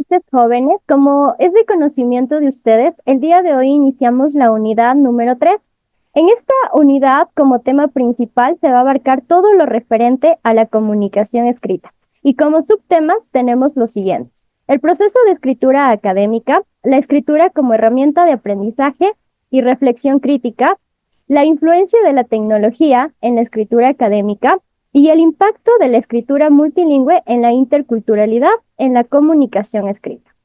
noches, jóvenes. Como es de conocimiento de ustedes, el día de hoy iniciamos la unidad número 3. En esta unidad, como tema principal, se va a abarcar todo lo referente a la comunicación escrita. Y como subtemas tenemos los siguientes: el proceso de escritura académica, la escritura como herramienta de aprendizaje y reflexión crítica, la influencia de la tecnología en la escritura académica, y el impacto de la escritura multilingüe en la interculturalidad en la comunicación escrita.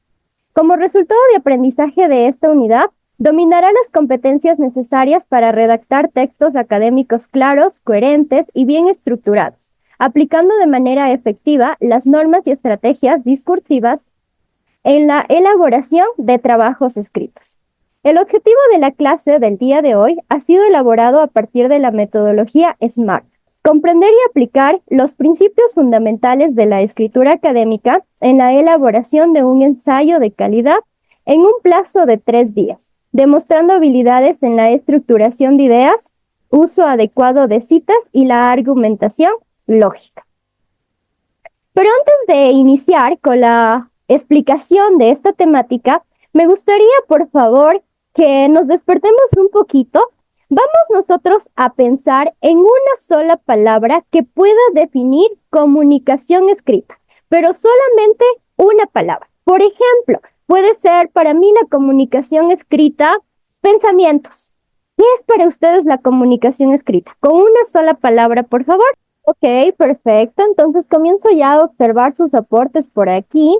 Como resultado de aprendizaje de esta unidad, dominará las competencias necesarias para redactar textos académicos claros, coherentes y bien estructurados, aplicando de manera efectiva las normas y estrategias discursivas en la elaboración de trabajos escritos. El objetivo de la clase del día de hoy ha sido elaborado a partir de la metodología SMART. Comprender y aplicar los principios fundamentales de la escritura académica en la elaboración de un ensayo de calidad en un plazo de 3 días, demostrando habilidades en la estructuración de ideas, uso adecuado de citas y la argumentación lógica. Pero antes de iniciar con la explicación de esta temática, me gustaría, por favor, que nos despertemos un poquito. Vamos nosotros a pensar en una sola palabra que pueda definir comunicación escrita, pero solamente una palabra. Por ejemplo, puede ser para mí la comunicación escrita, pensamientos. ¿Qué es para ustedes la comunicación escrita? Con una sola palabra, por favor. Ok, perfecto. Entonces comienzo ya a observar sus aportes por aquí.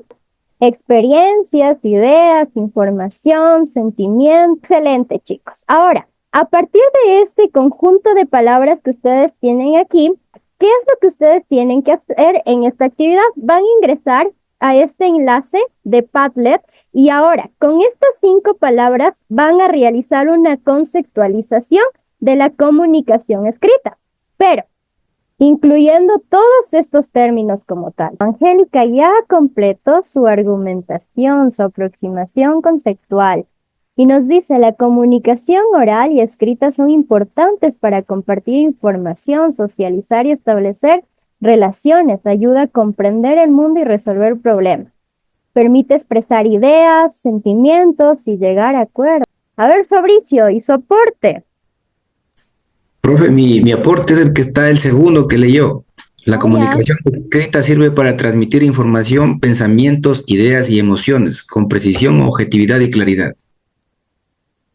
Experiencias, ideas, información, sentimiento. Excelente, chicos. Ahora, a partir de este conjunto de palabras que ustedes tienen aquí, ¿qué es lo que ustedes tienen que hacer en esta actividad? Van a ingresar a este enlace de Padlet y ahora con estas 5 palabras van a realizar una conceptualización de la comunicación escrita, pero incluyendo todos estos términos como tal. Angélica ya completó su argumentación, su aproximación conceptual. Y nos dice, la comunicación oral y escrita son importantes para compartir información, socializar y establecer relaciones, ayuda a comprender el mundo y resolver problemas. Permite expresar ideas, sentimientos y llegar a acuerdos. A ver, Fabricio, ¿y su aporte? Profe, mi aporte es el que está el segundo que leyó. La Ah, ya. comunicación escrita sirve para transmitir información, pensamientos, ideas y emociones con precisión, objetividad y claridad.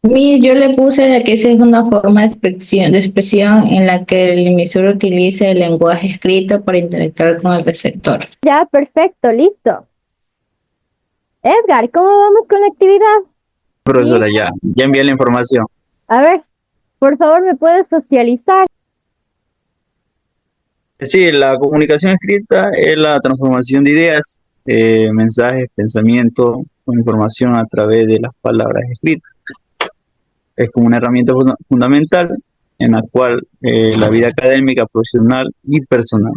Yo le puse de que esa es una forma de expresión en la que el emisor utiliza el lenguaje escrito para interactuar con el receptor. Ya, perfecto, listo. Edgar, ¿cómo vamos con la actividad? Profesora, ya envié la información. A ver, por favor, ¿me puedes socializar? Sí, la comunicación escrita es la transformación de ideas, mensajes, pensamientos, con información a través de las palabras escritas. Es como una herramienta fundamental en la cual la vida académica, profesional y personal.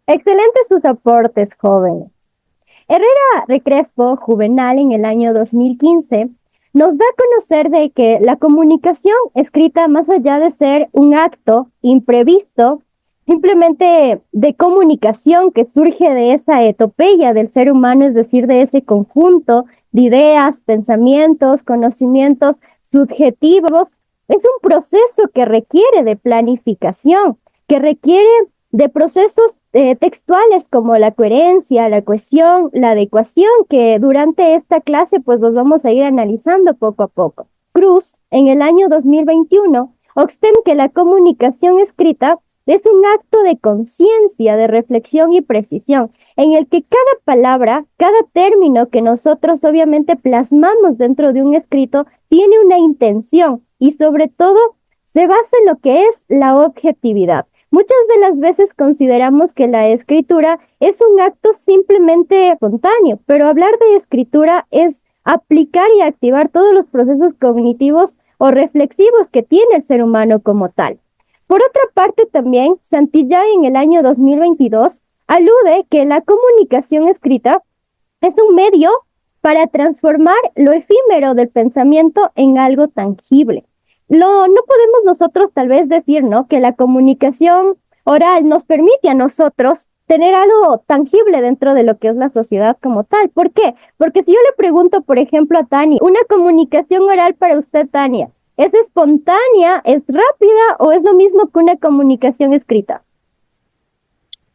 Excelentes sus aportes, jóvenes. Herrera Recrespo, Juvenal, en el año 2015, nos da a conocer de que la comunicación escrita, más allá de ser un acto imprevisto, simplemente de comunicación que surge de esa etopeya del ser humano, es decir, de ese conjunto de ideas, pensamientos, conocimientos subjetivos, es un proceso que requiere de planificación, que requiere de procesos textuales como la coherencia, la cohesión, la adecuación, que durante esta clase pues los vamos a ir analizando poco a poco. Cruz, en el año 2021, observa que la comunicación escrita es un acto de conciencia, de reflexión y precisión, en el que cada palabra, cada término que nosotros obviamente plasmamos dentro de un escrito tiene una intención y sobre todo se basa en lo que es la objetividad. Muchas de las veces consideramos que la escritura es un acto simplemente espontáneo, pero hablar de escritura es aplicar y activar todos los procesos cognitivos o reflexivos que tiene el ser humano como tal. Por otra parte, también Santillán en el año 2022 alude que la comunicación escrita es un medio para transformar lo efímero del pensamiento en algo tangible. No podemos nosotros tal vez decir, ¿no?, que la comunicación oral nos permite a nosotros tener algo tangible dentro de lo que es la sociedad como tal. ¿Por qué? Porque si yo le pregunto, por ejemplo, a Tania, una comunicación oral para usted, Tania, ¿es espontánea, es rápida o es lo mismo que una comunicación escrita?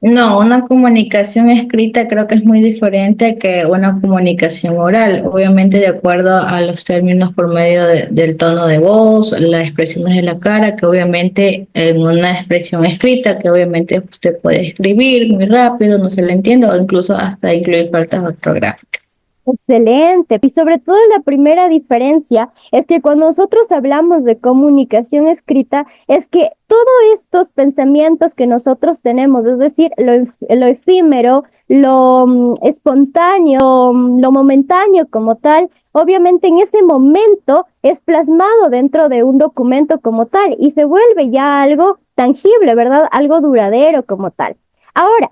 No, una comunicación escrita creo que es muy diferente que una comunicación oral, obviamente de acuerdo a los términos por medio del tono de voz, las expresiones de la cara, que obviamente en una expresión escrita, que obviamente usted puede escribir muy rápido, no se le entiende, o incluso hasta incluir faltas ortográficas. Excelente. Y sobre todo la primera diferencia es que cuando nosotros hablamos de comunicación escrita, es que todos estos pensamientos que nosotros tenemos, es decir, lo efímero, lo espontáneo, lo momentáneo como tal, obviamente en ese momento es plasmado dentro de un documento como tal y se vuelve ya algo tangible, ¿verdad? Algo duradero como tal. Ahora,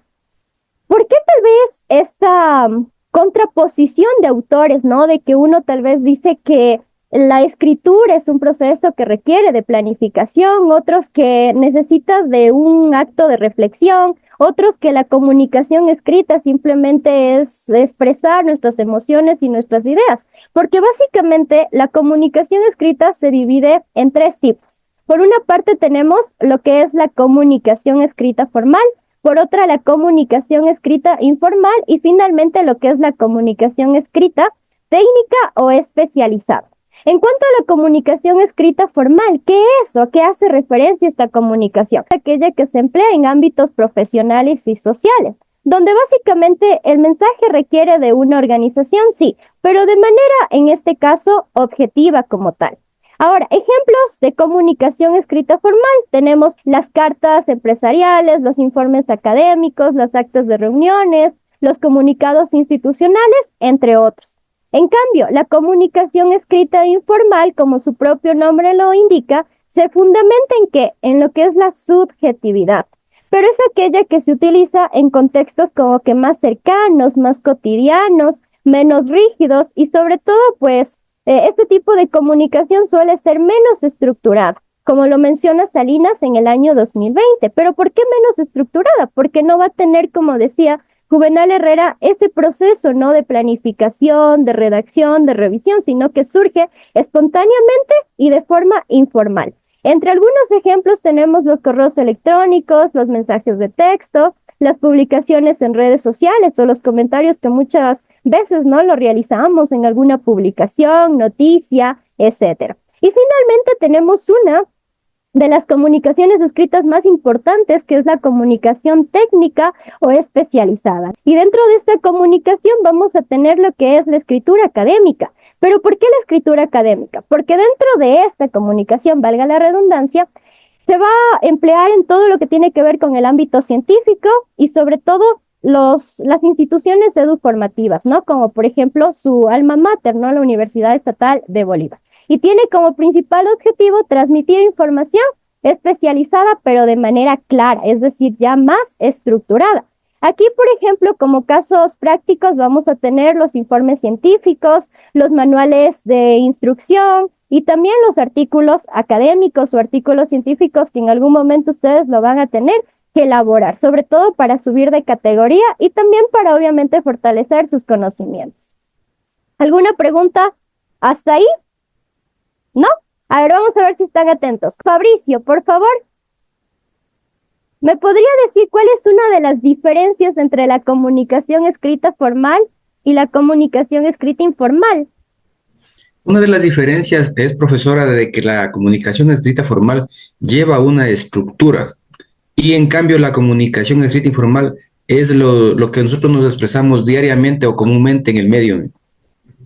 ¿por qué tal vez esta contraposición de autores, ¿no? De que uno tal vez dice que la escritura es un proceso que requiere de planificación, otros que necesita de un acto de reflexión, otros que la comunicación escrita simplemente es expresar nuestras emociones y nuestras ideas, porque básicamente la comunicación escrita se divide en tres tipos. Por una parte tenemos lo que es la comunicación escrita formal, por otra la comunicación escrita informal y finalmente lo que es la comunicación escrita técnica o especializada. En cuanto a la comunicación escrita formal, ¿qué es o a qué hace referencia esta comunicación? Aquella que se emplea en ámbitos profesionales y sociales, donde básicamente el mensaje requiere de una organización, sí, pero de manera, en este caso, objetiva como tal. Ahora, ejemplos de comunicación escrita formal. Tenemos las cartas empresariales, los informes académicos, las actas de reuniones, los comunicados institucionales, entre otros. En cambio, la comunicación escrita informal, como su propio nombre lo indica, se fundamenta en ¿qué? En lo que es la subjetividad. Pero es aquella que se utiliza en contextos como que más cercanos, más cotidianos, menos rígidos y sobre todo, pues, este tipo de comunicación suele ser menos estructurada, como lo menciona Salinas en el año 2020. ¿Pero por qué menos estructurada? Porque no va a tener, como decía Juvenal Herrera, ese proceso, ¿no? De planificación, de redacción, de revisión, sino que surge espontáneamente y de forma informal. Entre algunos ejemplos tenemos los correos electrónicos, los mensajes de texto, las publicaciones en redes sociales o los comentarios que muchas veces no lo realizamos en alguna publicación, noticia, etcétera. Y finalmente tenemos una de las comunicaciones escritas más importantes, que es la comunicación técnica o especializada. Y dentro de esta comunicación vamos a tener lo que es la escritura académica. ¿Pero por qué la escritura académica? Porque dentro de esta comunicación, valga la redundancia, se va a emplear en todo lo que tiene que ver con el ámbito científico y sobre todo las instituciones eduformativas, ¿no? Como por ejemplo su alma mater, ¿no? La Universidad Estatal de Bolívar. Y tiene como principal objetivo transmitir información especializada, pero de manera clara, es decir, ya más estructurada. Aquí, por ejemplo, como casos prácticos, vamos a tener los informes científicos, los manuales de instrucción y también los artículos académicos o artículos científicos que en algún momento ustedes lo van a tener que elaborar, sobre todo para subir de categoría y también para obviamente fortalecer sus conocimientos. ¿Alguna pregunta hasta ahí? ¿No? A ver, vamos a ver si están atentos. Fabricio, por favor, ¿me podría decir cuál es una de las diferencias entre la comunicación escrita formal y la comunicación escrita informal? Una de las diferencias es, profesora, de que la comunicación escrita formal lleva una estructura y en cambio la comunicación escrita informal es lo que nosotros nos expresamos diariamente o comúnmente en el medio.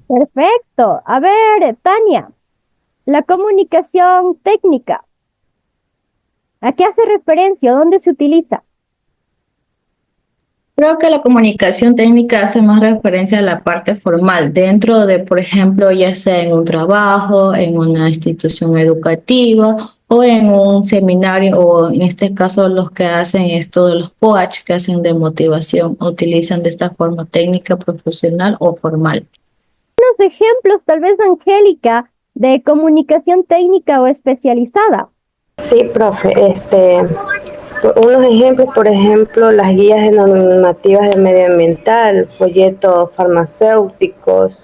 Perfecto. A ver, Tania, la comunicación técnica, ¿a qué hace referencia? ¿Dónde se utiliza? Creo que la comunicación técnica hace más referencia a la parte formal, dentro de, por ejemplo, ya sea en un trabajo, en una institución educativa o en un seminario, o en este caso los que hacen esto de los coach, que hacen de motivación, utilizan de esta forma técnica, profesional o formal. Unos ejemplos, tal vez, Angélica, de comunicación técnica o especializada. Sí, profe, Unos ejemplos, por ejemplo, las guías normativas de medioambiental, folletos farmacéuticos,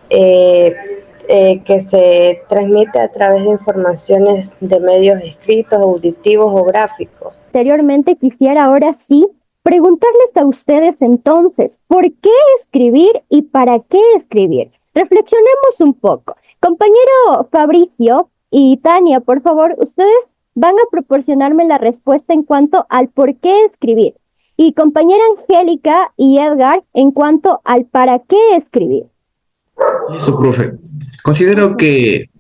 que se transmite a través de informaciones de medios escritos, auditivos o gráficos. Anteriormente quisiera ahora sí preguntarles a ustedes entonces, ¿por qué escribir y para qué escribir? Reflexionemos un poco. Compañero Fabricio y Tania, por favor, ustedes van a proporcionarme la respuesta en cuanto al por qué escribir. Y compañera Angélica y Edgar, en cuanto al para qué escribir. Listo, profe. Considero que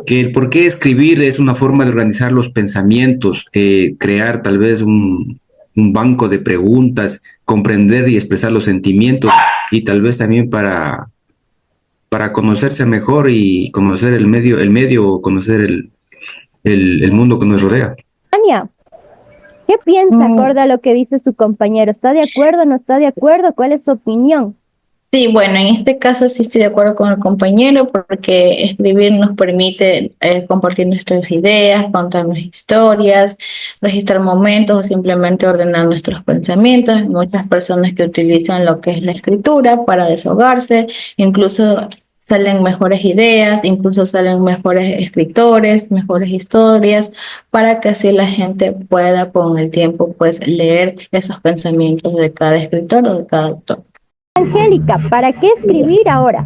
el por qué escribir es una forma de organizar los pensamientos, crear tal vez un banco de preguntas, comprender y expresar los sentimientos y tal vez también para conocerse mejor y conocer el medio, conocer el mundo que nos rodea. Tania, ¿qué piensa acorde a lo que dice su compañero? ¿Está de acuerdo, no está de acuerdo? ¿Cuál es su opinión? Sí, bueno, en este caso sí estoy de acuerdo con el compañero porque escribir nos permite compartir nuestras ideas, contarnos historias, registrar momentos o simplemente ordenar nuestros pensamientos. Hay muchas personas que utilizan lo que es la escritura para desahogarse, incluso salen mejores ideas, incluso salen mejores escritores, mejores historias, para que así la gente pueda con el tiempo pues leer esos pensamientos de cada escritor o de cada autor. Angélica, ¿para qué escribir ahora?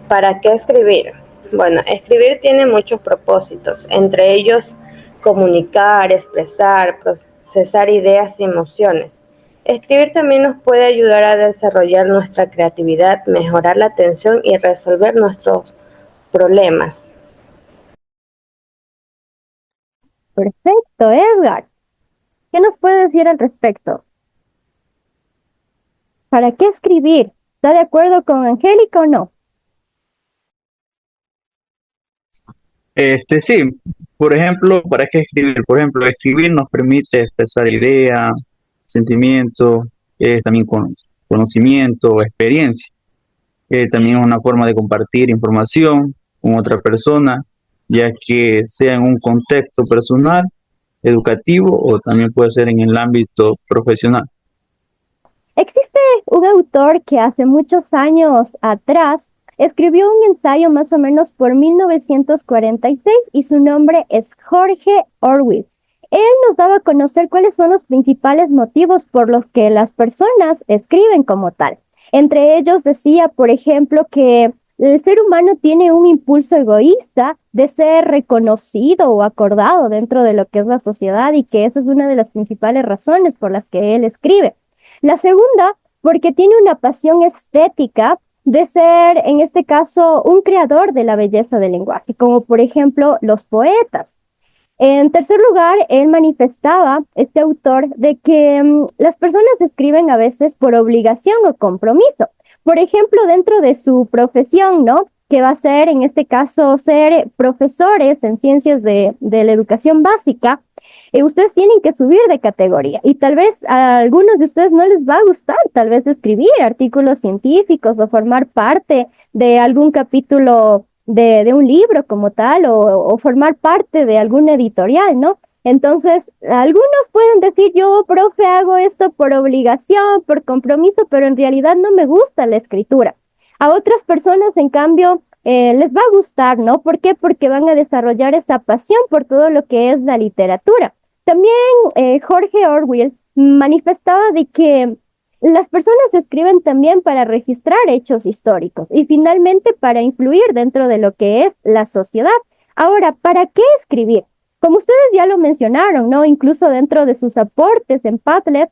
¿Para qué escribir? Bueno, escribir tiene muchos propósitos, entre ellos comunicar, expresar, procesar ideas y emociones. Escribir también nos puede ayudar a desarrollar nuestra creatividad, mejorar la atención y resolver nuestros problemas. Perfecto, Edgar. ¿Qué nos puede decir al respecto? ¿Para qué escribir? ¿Está de acuerdo con Angélica o no? Sí, por ejemplo, ¿para qué escribir? Por ejemplo, escribir nos permite expresar ideas, sentimientos, también conocimiento, experiencia. También es una forma de compartir información con otra persona, ya que sea en un contexto personal, educativo o también puede ser en el ámbito profesional. Existe un autor que hace muchos años atrás escribió un ensayo más o menos por 1946 y su nombre es George Orwell. Él nos daba a conocer cuáles son los principales motivos por los que las personas escriben como tal. Entre ellos decía, por ejemplo, que el ser humano tiene un impulso egoísta de ser reconocido o acordado dentro de lo que es la sociedad y que esa es una de las principales razones por las que él escribe. La segunda, porque tiene una pasión estética de ser, en este caso, un creador de la belleza del lenguaje, como por ejemplo los poetas. En tercer lugar, él manifestaba, este autor, de que las personas escriben a veces por obligación o compromiso. Por ejemplo, dentro de su profesión, ¿no? Que va a ser, en este caso, ser profesores en ciencias de la educación básica, ustedes tienen que subir de categoría y tal vez a algunos de ustedes no les va a gustar tal vez escribir artículos científicos o formar parte de algún capítulo de un libro como tal o formar parte de alguna editorial, ¿no? Entonces, algunos pueden decir, yo, profe, hago esto por obligación, por compromiso, pero en realidad no me gusta la escritura. A otras personas, en cambio, les va a gustar, ¿no? ¿Por qué? Porque van a desarrollar esa pasión por todo lo que es la literatura. También George Orwell manifestaba de que las personas escriben también para registrar hechos históricos y finalmente para influir dentro de lo que es la sociedad. Ahora, ¿para qué escribir? Como ustedes ya lo mencionaron, ¿no? Incluso dentro de sus aportes en Padlet,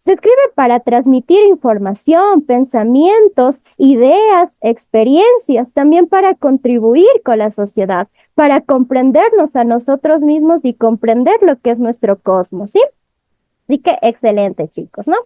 se escribe para transmitir información, pensamientos, ideas, experiencias, también para contribuir con la sociedad, para comprendernos a nosotros mismos y comprender lo que es nuestro cosmos, ¿sí? Así que excelente, chicos, ¿no?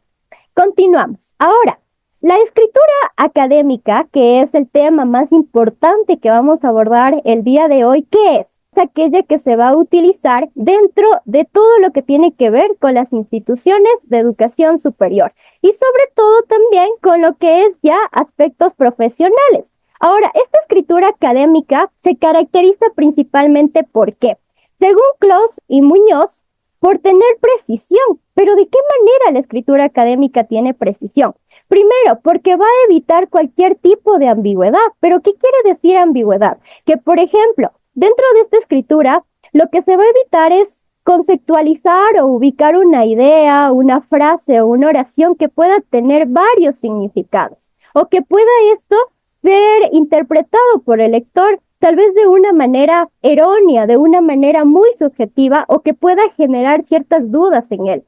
Continuamos. Ahora, la escritura académica, que es el tema más importante que vamos a abordar el día de hoy, ¿qué es? Es aquella que se va a utilizar dentro de todo lo que tiene que ver con las instituciones de educación superior y sobre todo también con lo que es ya aspectos profesionales. Ahora, esta escritura académica se caracteriza principalmente ¿por qué? Según Clos y Muñoz, por tener precisión. ¿Pero de qué manera la escritura académica tiene precisión? Primero, porque va a evitar cualquier tipo de ambigüedad. ¿Pero qué quiere decir ambigüedad? Que, por ejemplo, dentro de esta escritura, lo que se va a evitar es conceptualizar o ubicar una idea, una frase o una oración que pueda tener varios significados, o que pueda esto ser interpretado por el lector tal vez de una manera errónea, de una manera muy subjetiva, o que pueda generar ciertas dudas en él.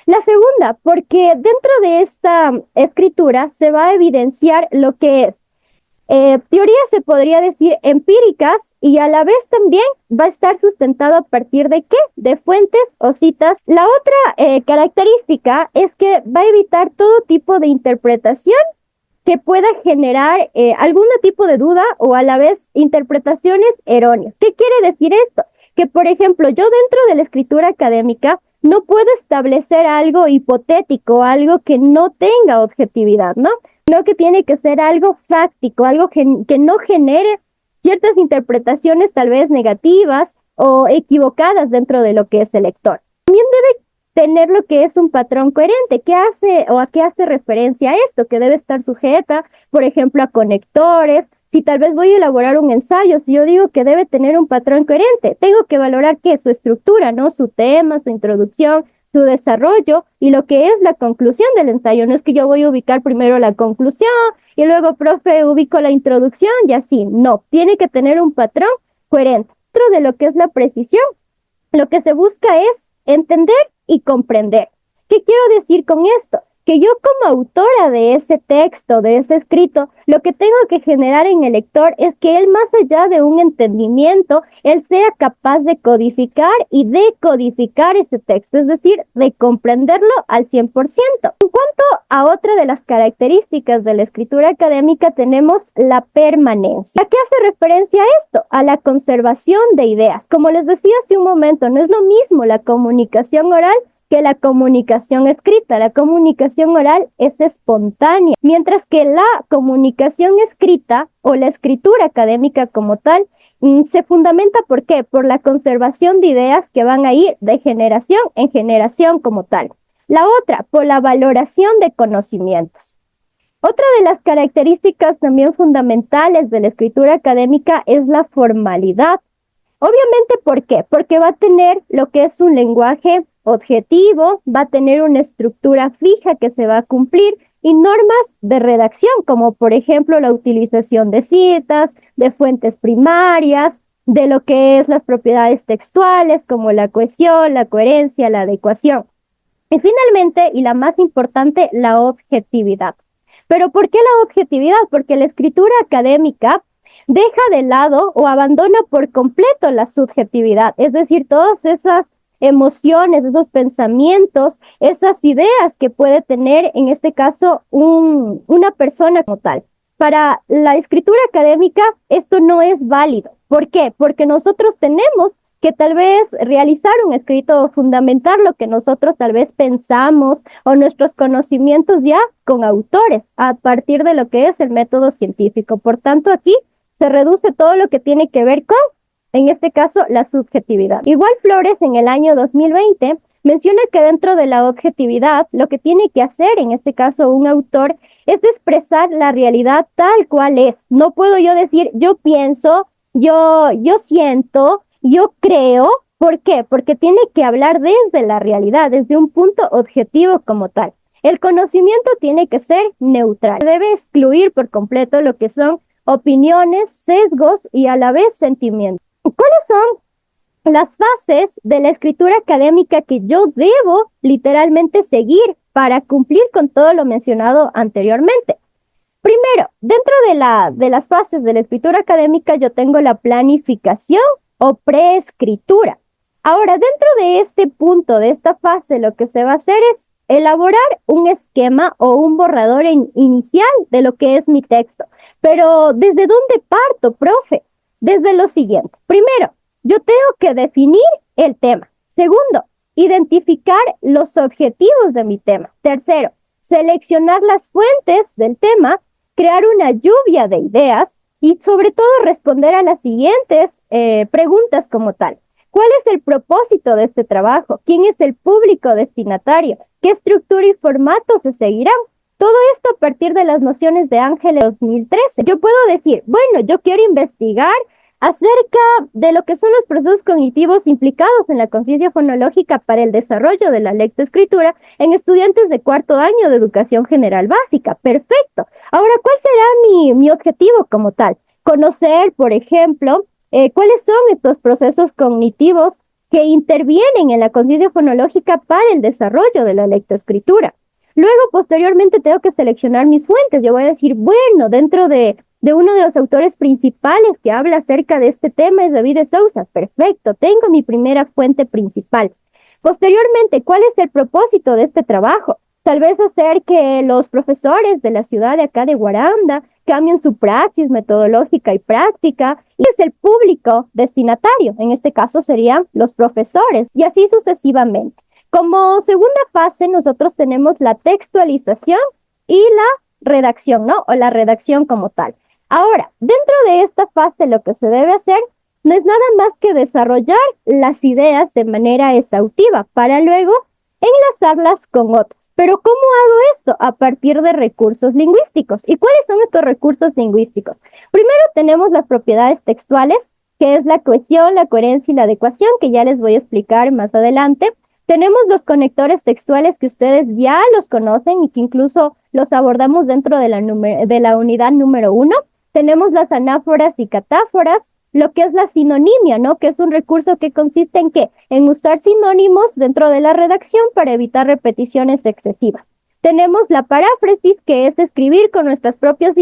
La segunda, porque dentro de esta escritura se va a evidenciar lo que es teorías, se podría decir, empíricas, y a la vez también va a estar sustentado a partir de ¿qué? De fuentes o citas. La otra característica es que va a evitar todo tipo de interpretación que pueda generar algún tipo de duda o a la vez interpretaciones erróneas. ¿Qué quiere decir esto? Que, por ejemplo, yo dentro de la escritura académica no puedo establecer algo hipotético, algo que no tenga objetividad, ¿no? Sino que tiene que ser algo fáctico, algo que no genere ciertas interpretaciones tal vez negativas o equivocadas dentro de lo que es el lector. También debe tener lo que es un patrón coherente. ¿Qué hace o a qué hace referencia a esto? Que debe estar sujeta, por ejemplo, a conectores. Si tal vez voy a elaborar un ensayo, si yo digo que debe tener un patrón coherente, tengo que valorar ¿qué? Su estructura, ¿no? Su tema, su introducción, su desarrollo y lo que es la conclusión del ensayo. No es que yo voy a ubicar primero la conclusión y luego, profe, ubico la introducción y así. No, tiene que tener un patrón coherente. Dentro de lo que es la precisión, lo que se busca es entender y comprender. ¿Qué quiero decir con esto? Que yo como autora de ese texto, de ese escrito, lo que tengo que generar en el lector es que él, más allá de un entendimiento, él sea capaz de codificar y decodificar ese texto, es decir, de comprenderlo al 100%. En cuanto a otra de las características de la escritura académica, tenemos la permanencia. ¿A qué hace referencia esto? A la conservación de ideas. Como les decía hace un momento, no es lo mismo la comunicación oral que la comunicación escrita. La comunicación oral es espontánea, mientras que la comunicación escrita o la escritura académica como tal se fundamenta, ¿por qué? Por la conservación de ideas que van a ir de generación en generación como tal. La otra, por la valoración de conocimientos. Otra de las características también fundamentales de la escritura académica es la formalidad. Obviamente, ¿por qué? Porque va a tener lo que es un lenguaje objetivo, va a tener una estructura fija que se va a cumplir y normas de redacción, como por ejemplo la utilización de citas, de fuentes primarias, de lo que es las propiedades textuales, como la cohesión, la coherencia, la adecuación. Y finalmente, y la más importante, la objetividad. ¿Pero por qué la objetividad? Porque la escritura académica deja de lado o abandona por completo la subjetividad, es decir, todas esas emociones, esos pensamientos, esas ideas que puede tener, en este caso, una persona como tal. Para la escritura académica, esto no es válido. ¿Por qué? Porque nosotros tenemos que tal vez realizar un escrito o fundamentar lo que nosotros tal vez pensamos o nuestros conocimientos ya con autores a partir de lo que es el método científico. Por tanto, aquí se reduce todo lo que tiene que ver con, en este caso, la subjetividad. Igual Flores, en el año 2020, menciona que dentro de la objetividad, lo que tiene que hacer, en este caso, un autor, es expresar la realidad tal cual es. No puedo yo decir, yo pienso, yo siento, yo creo. ¿Por qué? Porque tiene que hablar desde la realidad, desde un punto objetivo como tal. El conocimiento tiene que ser neutral. Debe excluir por completo lo que son opiniones, sesgos y a la vez sentimientos. ¿Cuáles son las fases de la escritura académica que yo debo literalmente seguir para cumplir con todo lo mencionado anteriormente? Primero, dentro de las fases de la escritura académica yo tengo la planificación o preescritura. Ahora, dentro de este punto, de esta fase, lo que se va a hacer es elaborar un esquema o un borrador inicial de lo que es mi texto. Pero, ¿desde dónde parto, profe? Desde lo siguiente. Primero, yo tengo que definir el tema. Segundo, identificar los objetivos de mi tema. Tercero, seleccionar las fuentes del tema, crear una lluvia de ideas y sobre todo responder a las siguientes preguntas como tal. ¿Cuál es el propósito de este trabajo? ¿Quién es el público destinatario? ¿Qué estructura y formato se seguirán? Todo esto a partir de las nociones de Ángeles 2013. Yo puedo decir, bueno, yo quiero investigar acerca de lo que son los procesos cognitivos implicados en la conciencia fonológica para el desarrollo de la lectoescritura en estudiantes de cuarto año de educación general básica. Perfecto. Ahora, ¿cuál será mi objetivo como tal? Conocer, por ejemplo, cuáles son estos procesos cognitivos que intervienen en la conciencia fonológica para el desarrollo de la lectoescritura. Luego, posteriormente, tengo que seleccionar mis fuentes. Yo voy a decir, bueno, dentro de uno de los autores principales que habla acerca de este tema es David de Sousa. Perfecto, tengo mi primera fuente principal. Posteriormente, ¿cuál es el propósito de este trabajo? Tal vez hacer que los profesores de la ciudad de acá de Guaranda cambien su praxis metodológica y práctica, y es el público destinatario. En este caso serían los profesores, y así sucesivamente. Como segunda fase, nosotros tenemos la textualización y la redacción, ¿no? O la redacción como tal. Ahora, dentro de esta fase, lo que se debe hacer no es nada más que desarrollar las ideas de manera exhaustiva para luego enlazarlas con otras. Pero ¿cómo hago esto? A partir de recursos lingüísticos. ¿Y cuáles son estos recursos lingüísticos? Primero tenemos las propiedades textuales, que es la cohesión, la coherencia y la adecuación, que ya les voy a explicar más adelante. Tenemos los conectores textuales que ustedes ya los conocen y que incluso los abordamos dentro de la unidad número 1. Tenemos las anáforas y catáforas, lo que es la sinonimia, ¿no? Que es un recurso que consiste en ¿qué? En usar sinónimos dentro de la redacción para evitar repeticiones excesivas. Tenemos la paráfrasis, que es escribir con nuestras propias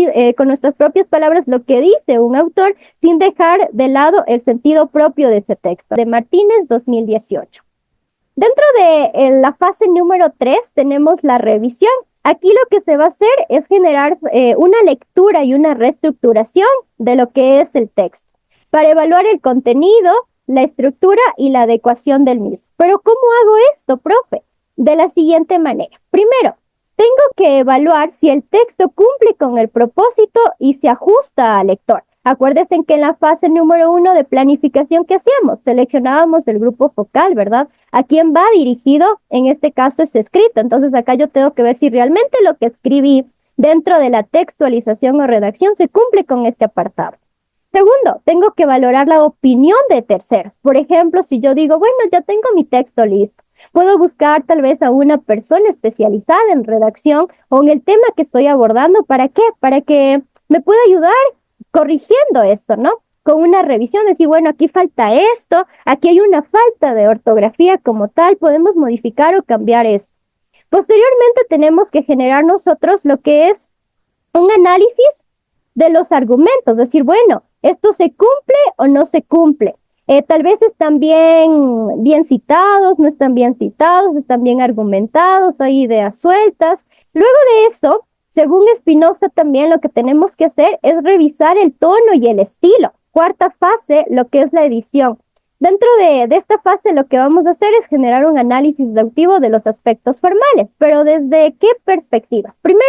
palabras lo que dice un autor sin dejar de lado el sentido propio de ese texto. De Martínez, 2018. Dentro de la fase número 3 tenemos la revisión. Aquí lo que se va a hacer es generar una lectura y una reestructuración de lo que es el texto para evaluar el contenido, la estructura y la adecuación del mismo. Pero ¿cómo hago esto, profe? De la siguiente manera. Primero, tengo que evaluar si el texto cumple con el propósito y se ajusta al lector. Acuérdense que en la fase número 1 de planificación que hacíamos, seleccionábamos el grupo focal, ¿verdad? ¿A quién va dirigido? En este caso es escrito. Entonces acá yo tengo que ver si realmente lo que escribí dentro de la textualización o redacción se cumple con este apartado. Segundo, tengo que valorar la opinión de terceros. Por ejemplo, si yo digo, bueno, ya tengo mi texto listo, puedo buscar tal vez a una persona especializada en redacción o en el tema que estoy abordando. ¿Para qué? Para que me pueda ayudar corrigiendo esto, ¿no? Con una revisión, decir, bueno, aquí falta esto, aquí hay una falta de ortografía como tal, podemos modificar o cambiar esto. Posteriormente tenemos que generar nosotros lo que es un análisis de los argumentos, decir, bueno, ¿esto se cumple o no se cumple? Tal vez están bien citados, no están bien citados, están bien argumentados, hay ideas sueltas. Luego de eso, según Espinosa, también lo que tenemos que hacer es revisar el tono y el estilo. Cuarta fase, lo que es la edición. Dentro de esta fase, lo que vamos a hacer es generar un análisis deductivo de los aspectos formales, pero ¿desde qué perspectivas? Primero,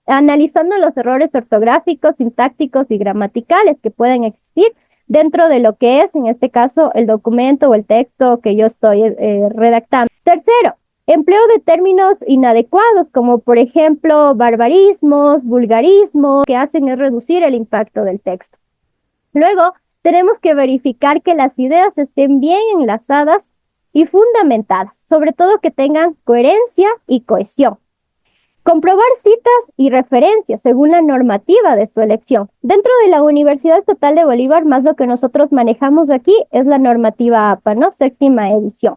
analizando los errores ortográficos, sintácticos y gramaticales que pueden existir dentro de lo que es, en este caso, el documento o el texto que yo estoy redactando. Tercero, empleo de términos inadecuados, como por ejemplo barbarismos, vulgarismos, que hacen es reducir el impacto del texto. Luego, tenemos que verificar que las ideas estén bien enlazadas y fundamentadas, sobre todo que tengan coherencia y cohesión. Comprobar citas y referencias según la normativa de su elección. Dentro de la Universidad Estatal de Bolívar, más lo que nosotros manejamos aquí es la normativa APA, ¿no? Séptima edición.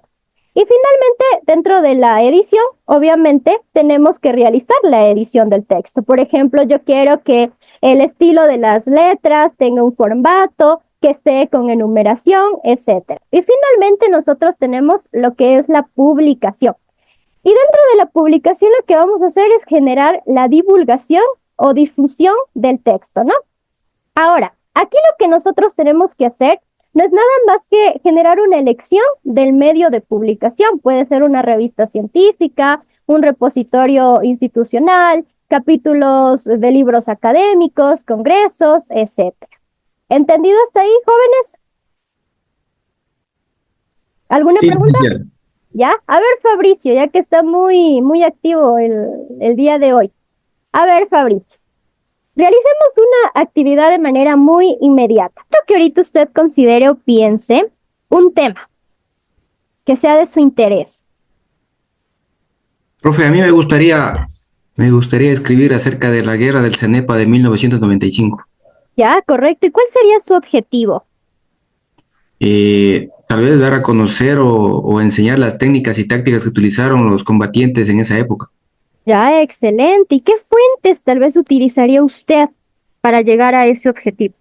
Y finalmente, dentro de la edición, obviamente, tenemos que realizar la edición del texto. Por ejemplo, yo quiero que el estilo de las letras tenga un formato, que esté con enumeración, etc. Y finalmente, nosotros tenemos lo que es la publicación. Y dentro de la publicación lo que vamos a hacer es generar la divulgación o difusión del texto, ¿no? Ahora, aquí lo que nosotros tenemos que hacer no es nada más que generar una elección del medio de publicación. Puede ser una revista científica, un repositorio institucional, capítulos de libros académicos, congresos, etc. ¿Entendido hasta ahí, jóvenes? ¿Alguna Sí, pregunta? licenciada. ¿Ya? A ver, Fabricio, ya que está muy activo el día de hoy. A ver, Fabricio, realicemos una actividad de manera muy inmediata. Quiero que ahorita usted considere o piense un tema que sea de su interés. Profe, a mí me gustaría escribir acerca de la guerra del CENEPA de 1995. ¿Ya? Correcto. ¿Y cuál sería su objetivo? Tal vez dar a conocer o enseñar las técnicas y tácticas que utilizaron los combatientes en esa época. Ya, excelente. ¿Y qué fuentes tal vez utilizaría usted para llegar a ese objetivo?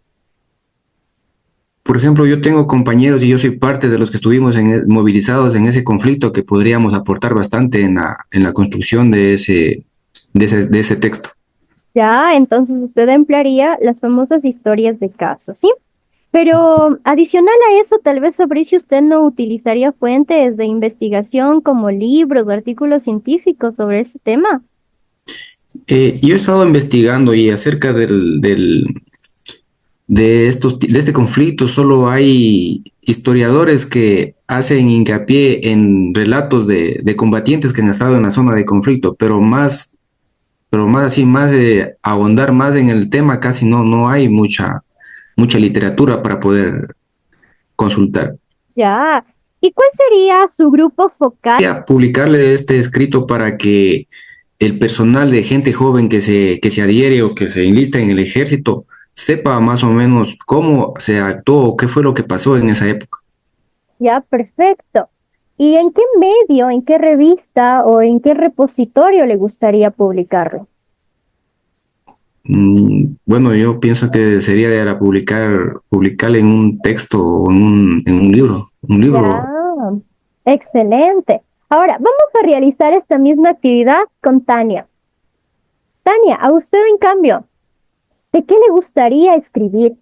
Por ejemplo, yo tengo compañeros y yo soy parte de los que estuvimos movilizados en ese conflicto que podríamos aportar bastante en la construcción de ese texto. Ya, entonces usted emplearía las famosas historias de casos, ¿sí? Pero adicional a eso, tal vez sobre si usted no utilizaría fuentes de investigación como libros o artículos científicos sobre ese tema. Yo he estado investigando y acerca de este conflicto solo hay historiadores que hacen hincapié en relatos de combatientes que han estado en la zona de conflicto, pero más así, más de ahondar más en el tema, casi no hay mucha literatura para poder consultar. Ya. ¿Y cuál sería su grupo focal? Voy a publicarle este escrito para que el personal de gente joven que se adhiere o que se enlista en el ejército sepa más o menos cómo se actuó, qué fue lo que pasó en esa época. Ya, perfecto. ¿Y en qué medio, en qué revista o en qué repositorio le gustaría publicarlo? Bueno, yo pienso que sería de publicarle en un texto o en un libro, un Ya, libro. excelente. Ahora, vamos a realizar esta misma actividad con Tania. Tania, a usted en cambio, ¿de qué le gustaría escribir?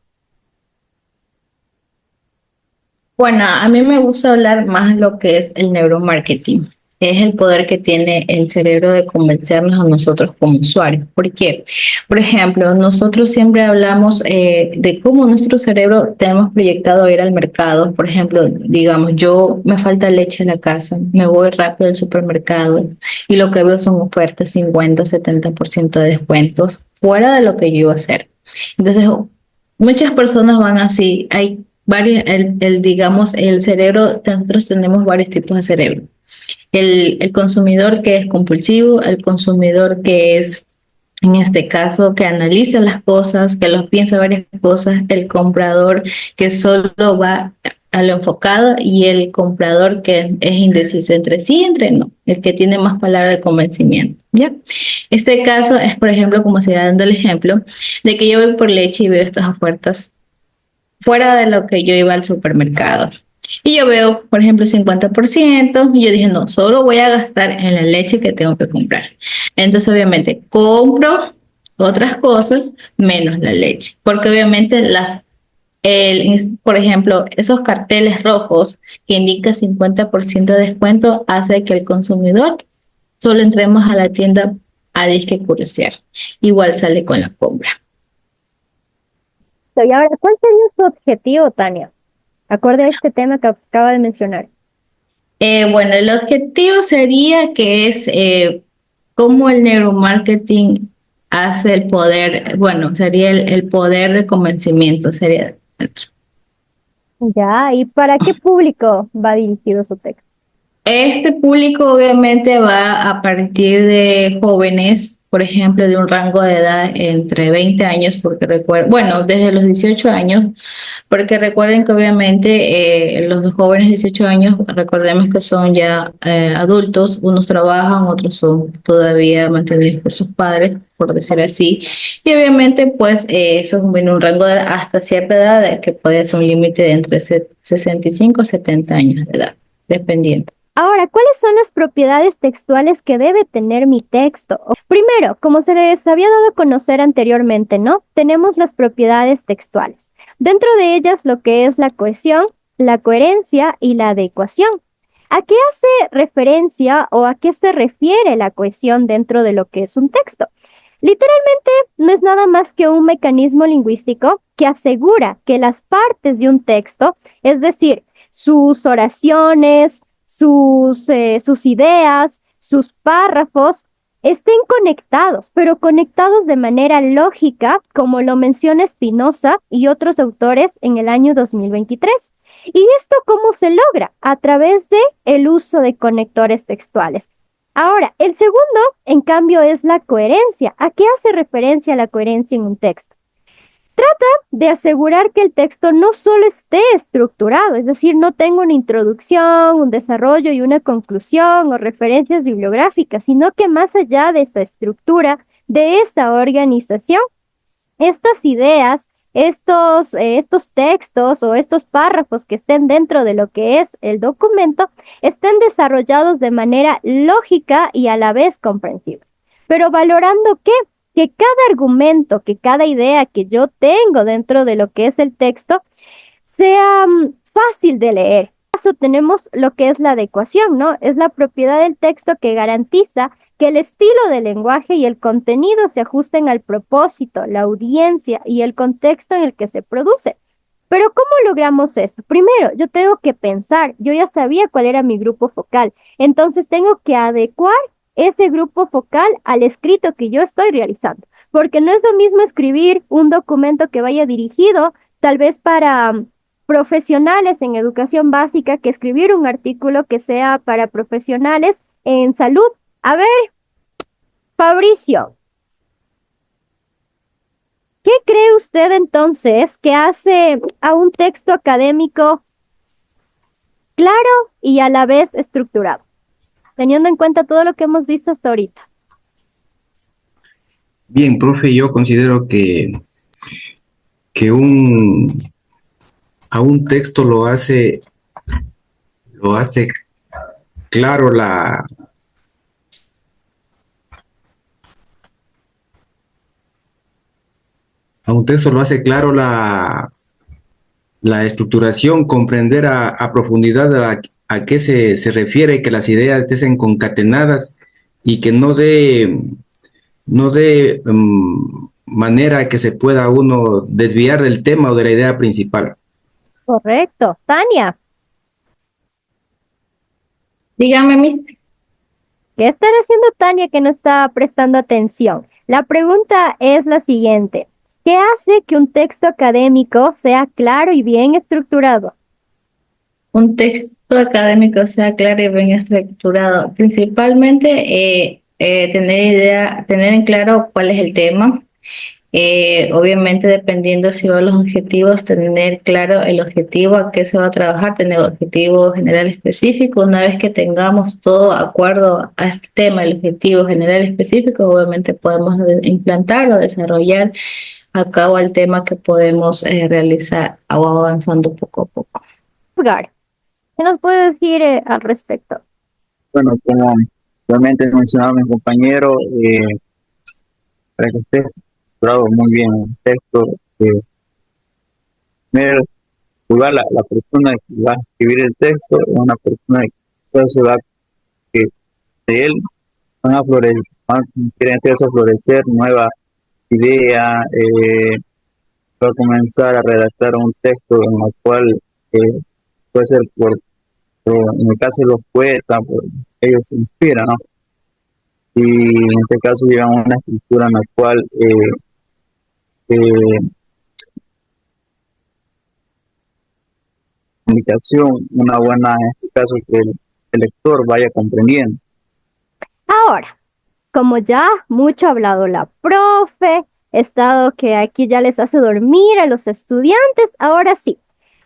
Bueno, a mí me gusta hablar más de lo que es el neuromarketing. Es el poder que tiene el cerebro de convencernos a nosotros como usuarios. ¿Por qué? Por ejemplo, nosotros siempre hablamos de cómo nuestro cerebro tenemos proyectado ir al mercado. Por ejemplo, digamos, yo me falta leche en la casa, me voy rápido al supermercado y lo que veo son ofertas 50, 70% de descuentos fuera de lo que yo iba a hacer. Entonces, muchas personas van así. Hay varios, digamos, el cerebro, nosotros tenemos varios tipos de cerebro. El consumidor que es compulsivo, el consumidor que es, en este caso, que analiza las cosas, que los piensa varias cosas, el comprador que solo va a lo enfocado y el comprador que es indeciso entre sí y entre no, el que tiene más palabra de convencimiento. ¿Ya? Este caso es, por ejemplo, como se va dando el ejemplo, de que yo voy por leche y veo estas ofertas fuera de lo que yo iba al supermercado. Y yo veo, por ejemplo, 50%, y yo dije, no, solo voy a gastar en la leche que tengo que comprar. Entonces, obviamente, compro otras cosas menos la leche, porque obviamente por ejemplo, esos carteles rojos que indican 50% de descuento hace que el consumidor solo entremos a la tienda a disque curiosear. Igual sale con la compra. Y ahora, ¿cuál sería su objetivo, Tania? Acorde a este tema que acaba de mencionar. Bueno, el objetivo sería que es cómo el neuromarketing hace el poder, bueno, sería el poder de convencimiento, sería. Ya, ¿y para qué público va dirigido su texto? Este público obviamente va a partir de jóvenes, por ejemplo, de un rango de edad entre 20 años, porque recuerdo, bueno, desde los 18 años, porque recuerden que obviamente los jóvenes de 18 años, recordemos que son ya adultos, unos trabajan, otros son todavía mantenidos por sus padres, por decir así, y obviamente pues eso es un rango de edad hasta cierta edad, que puede ser un límite de entre 65 y 70 años de edad, dependiendo. Ahora, ¿cuáles son las propiedades textuales que debe tener mi texto? Primero, como se les había dado a conocer anteriormente, ¿no? Tenemos las propiedades textuales. Dentro de ellas, lo que es la cohesión, la coherencia y la adecuación. ¿A qué hace referencia o a qué se refiere la cohesión dentro de lo que es un texto? Literalmente, no es nada más que un mecanismo lingüístico que asegura que las partes de un texto, es decir, sus oraciones, sus ideas, sus párrafos, estén conectados, pero conectados de manera lógica, como lo menciona Spinoza y otros autores en el año 2023. ¿Y esto cómo se logra? A través de el uso de conectores textuales. Ahora, el segundo, en cambio, es la coherencia. ¿A qué hace referencia la coherencia en un texto? Trata de asegurar que el texto no solo esté estructurado, es decir, no tenga una introducción, un desarrollo y una conclusión o referencias bibliográficas, sino que más allá de esa estructura, de esa organización, estas ideas, estos textos o estos párrafos que estén dentro de lo que es el documento, estén desarrollados de manera lógica y a la vez comprensible. Pero valorando ¿qué? Que cada argumento, que cada idea que yo tengo dentro de lo que es el texto sea fácil de leer. En este caso tenemos lo que es la adecuación, ¿no? Es la propiedad del texto que garantiza que el estilo del lenguaje y el contenido se ajusten al propósito, la audiencia y el contexto en el que se produce. Pero ¿cómo logramos esto? Primero, yo tengo que pensar, yo ya sabía cuál era mi grupo focal, entonces tengo que adecuar ese grupo focal al escrito que yo estoy realizando, porque no es lo mismo escribir un documento que vaya dirigido tal vez para profesionales en educación básica que escribir un artículo que sea para profesionales en salud. A ver, Fabricio, ¿qué cree usted entonces que hace a un texto académico claro y a la vez estructurado, teniendo en cuenta todo lo que hemos visto hasta ahorita? Bien, profe, yo considero que a un texto lo hace claro a un texto lo hace claro la estructuración, comprender a profundidad a qué se refiere, que las ideas estén concatenadas y que no dé manera que se pueda uno desviar del tema o de la idea principal. Correcto. Tania, Dígame, mis. ¿qué estará haciendo Tania que no está prestando atención? La pregunta es la siguiente. ¿Qué hace que un texto académico sea claro y bien estructurado? Un texto académico sea claro y bien estructurado. Principalmente tener en claro cuál es el tema. Obviamente, dependiendo si van los objetivos, tener claro el objetivo, a qué se va a trabajar, tener objetivo general específico. Una vez que tengamos todo acuerdo a este tema, el objetivo general específico, obviamente podemos implantar o desarrollar a cabo el tema que podemos realizar o avanzando poco a poco. Edgar, ¿qué nos puede decir al respecto? Bueno, como realmente mencionaba mi compañero, para que esté estructurado muy bien el texto, primero lugar la persona que va a escribir el texto es una persona que se va que de él van a florecer, quieren hacerse florecer nuevas ideas, va a comenzar a redactar un texto en el cual puede ser en el caso de los poetas, ellos se inspiran, ¿no? Y en este caso llevan una escritura en la cual comunicación, una buena, en este caso que el lector vaya comprendiendo. Ahora, como ya mucho ha hablado la profe, he estado que aquí ya les hace dormir a los estudiantes, ahora sí,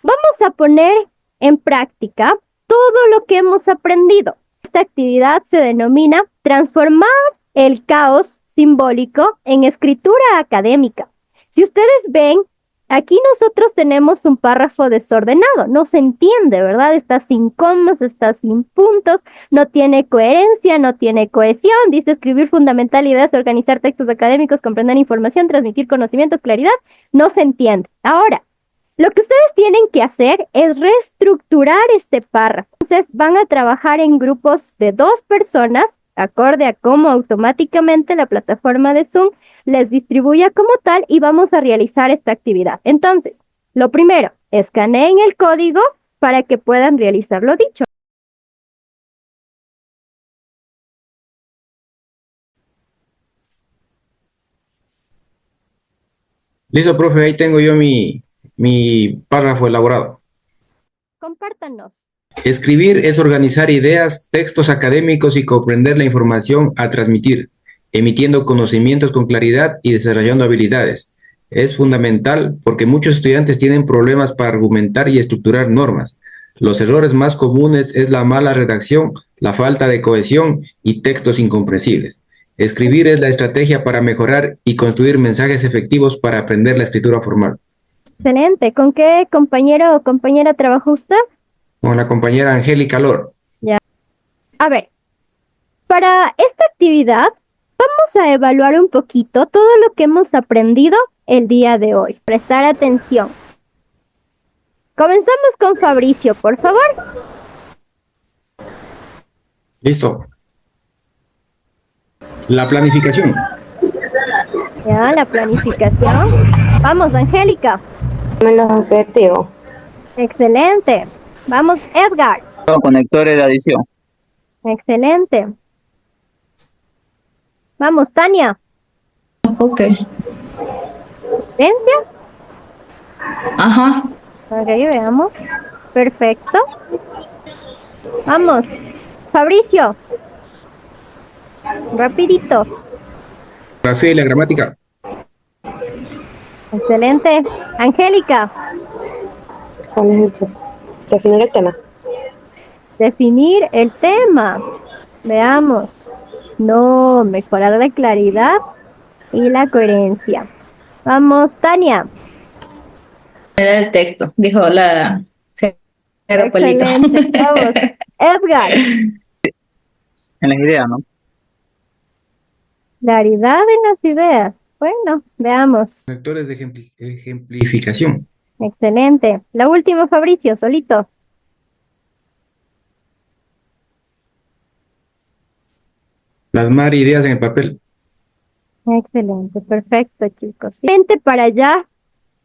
vamos a poner en práctica todo lo que hemos aprendido. Esta actividad se denomina transformar el caos simbólico en escritura académica. Si ustedes ven, aquí nosotros tenemos un párrafo desordenado, no se entiende, ¿verdad? Está sin comas, está sin puntos, no tiene coherencia, no tiene cohesión, dice escribir fundamental ideas, organizar textos académicos, comprender información, transmitir conocimientos, claridad, no se entiende. Ahora, lo que ustedes tienen que hacer es reestructurar este párrafo. Entonces van a trabajar en grupos de 2 personas, acorde a cómo automáticamente la plataforma de Zoom les distribuya como tal y vamos a realizar esta actividad. Entonces, lo primero, escaneen el código para que puedan realizar lo dicho. Listo, profe, ahí tengo yo mi párrafo elaborado. Compártanos. Escribir es organizar ideas, textos académicos y comprender la información a transmitir, emitiendo conocimientos con claridad y desarrollando habilidades. Es fundamental porque muchos estudiantes tienen problemas para argumentar y estructurar normas. Los errores más comunes es la mala redacción, la falta de cohesión y textos incomprensibles. Escribir es la estrategia para mejorar y construir mensajes efectivos para aprender la escritura formal. Excelente. ¿Con qué compañero o compañera trabajó usted? Con la compañera Angélica Lor. A ver, para esta actividad vamos a evaluar un poquito todo lo que hemos aprendido el día de hoy. Prestar atención. Comenzamos con Fabricio, por favor. Listo. La planificación. Ya, la planificación. Vamos, Angélica. Los objetivos. Excelente. Vamos, Edgar. Los conectores de adición. Excelente. Vamos, Tania. Ok. ¿Vencia? Ajá. Ok, veamos. Perfecto. Vamos. Fabricio. Rapidito. Grafía y la gramática. Excelente. Angélica. ¿Cuál es el definir el tema? Definir el tema. Veamos. No, mejorar la claridad y la coherencia. Vamos, Tania. Era el texto, dijo la señora Polito. Excelente. Vamos. Edgar. En las ideas, ¿no? Claridad en las ideas. Bueno, veamos. Factores de ejemplificación. Excelente. La última, Fabricio, solito. Plasmar ideas en el papel. Excelente, perfecto, chicos. Para ya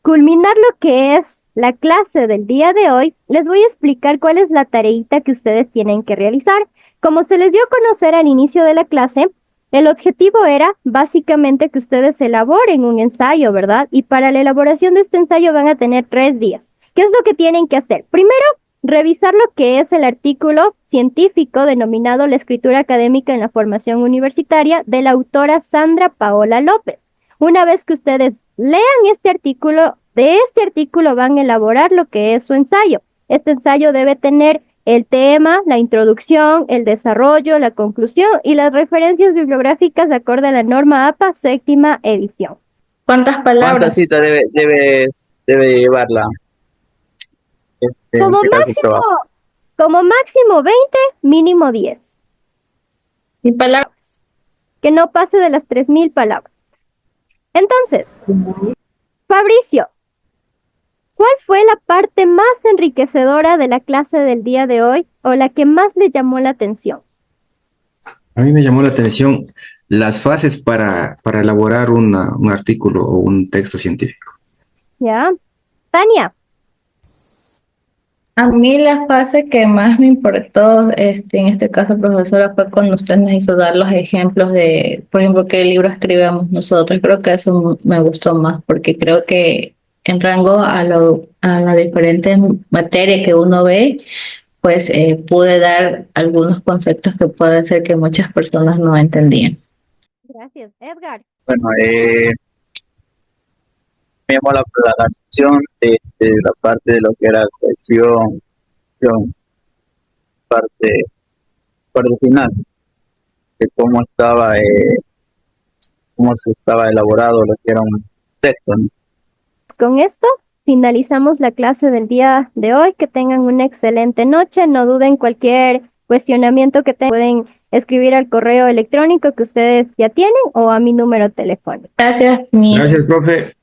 culminar lo que es la clase del día de hoy, les voy a explicar cuál es la tareita que ustedes tienen que realizar. Como se les dio a conocer al inicio de la clase, el objetivo era básicamente que ustedes elaboren un ensayo, ¿verdad? Y para la elaboración de este ensayo van a tener 3 días. ¿Qué es lo que tienen que hacer? Primero, revisar lo que es el artículo científico denominado La escritura académica en la formación universitaria de la autora Sandra Paola López. Una vez que ustedes lean este artículo, de este artículo van a elaborar lo que es su ensayo. Este ensayo debe tener el tema, la introducción, el desarrollo, la conclusión y las referencias bibliográficas de acuerdo a la norma APA séptima edición. ¿Cuántas palabras? ¿Cuántas citas debe llevarla? Como máximo 20, mínimo 10. ¿Y palabras? Que no pase de las 3.000 palabras. Entonces, Fabricio, ¿cuál fue la parte más enriquecedora de la clase del día de hoy o la que más le llamó la atención? A mí me llamó la atención las fases para elaborar un artículo o un texto científico. ¿Ya? Tania. A mí la fase que más me importó, en este caso, profesora, fue cuando usted nos hizo dar los ejemplos de, por ejemplo, qué libro escribimos nosotros. Creo que eso me gustó más, porque creo que en rango a las diferentes materias que uno ve, pues pude dar algunos conceptos que puede ser que muchas personas no entendían. Gracias. Edgar. Bueno, me llamó la atención de la parte de lo que era cohesión, parte final, de cómo se estaba elaborado lo que era un texto, ¿no? Con esto finalizamos la clase del día de hoy. Que tengan una excelente noche. No duden cualquier cuestionamiento que tengan. Pueden escribir al correo electrónico que ustedes ya tienen o a mi número telefónico. Gracias, Miss. Gracias, profe.